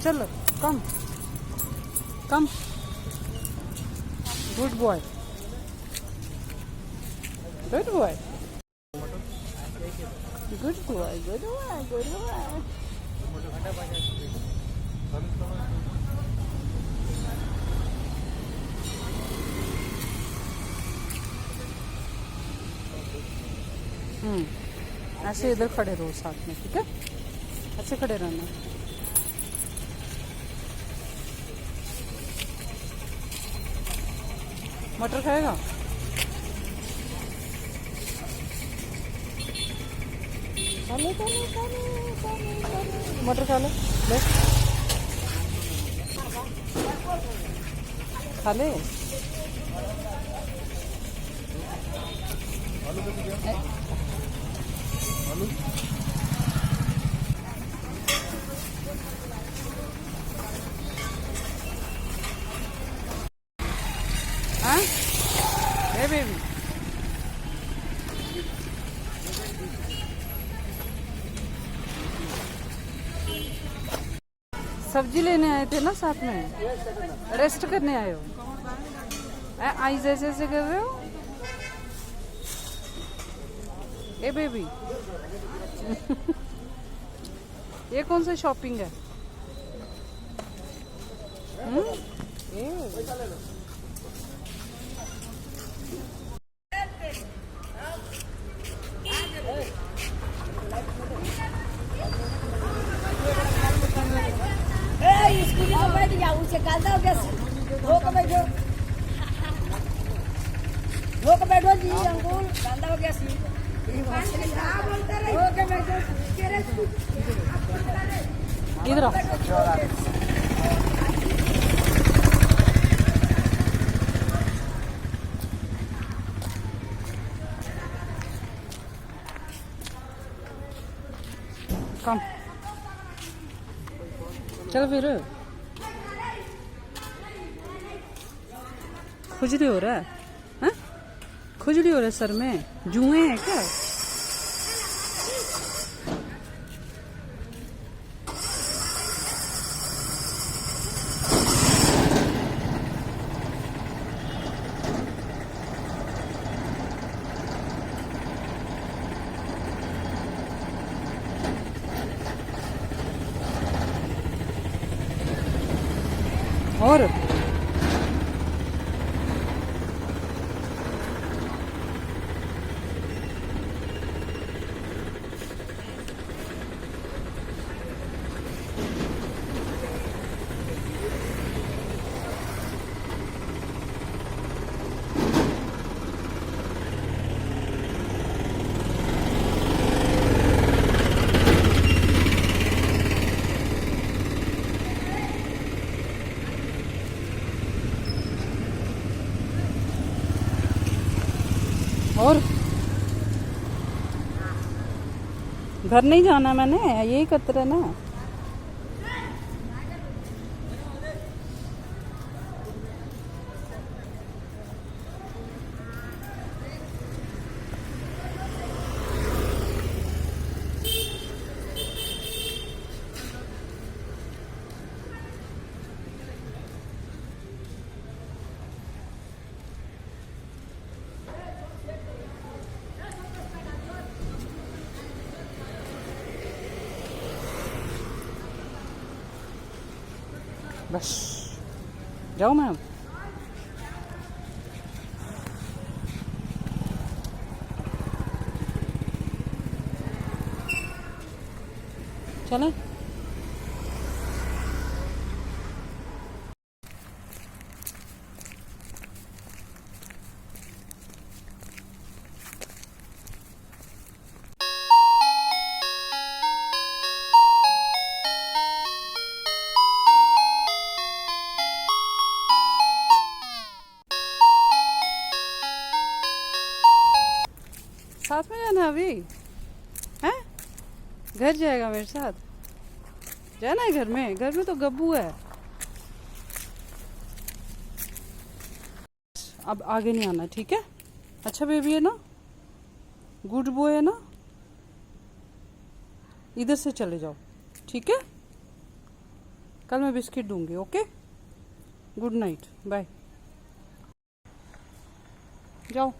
चलो come come. Good boy, good boy, good boy, good boy, good boy. ऐसे इधर खड़े रहो साथ में, ठीक है? ऐसे खड़े रहना। मटर खाएगा? खा ले, खा ले, खा ले, खा ले, खा ले। मटर खा ले, ले खा ले। हाँ? हे बेबी, सब्जी लेने आए थे ना साथ में, रेस्ट करने आए हो? आई जैसे ऐसे कर रहे हो? ए बेबी ये कौन सा शॉपिंग है? बैठ जाओ, उसे कालता हो कैसे? धोक बैठो, धोक बैठो जी अंकुल, कांदा हो गया सी। धोक बैठो, इधर आओ। कम चल फिर। खुजली हो रहा है? हाँ? खुजली हो रहा है सर में? जुए हैं क्या? और और घर नहीं जाना मैंने, यही करते रहना। बस जाओ मैम। चलें? साथ में जाना अभी हैं? घर जाएगा मेरे साथ? जाना है घर में? घर में तो गब्बू है। अब आगे नहीं आना, ठीक है? अच्छा बेबी है ना, गुड बॉय है ना, इधर से चले जाओ, ठीक है? कल मैं बिस्किट दूंगी। ओके, गुड नाइट, बाय, जाओ।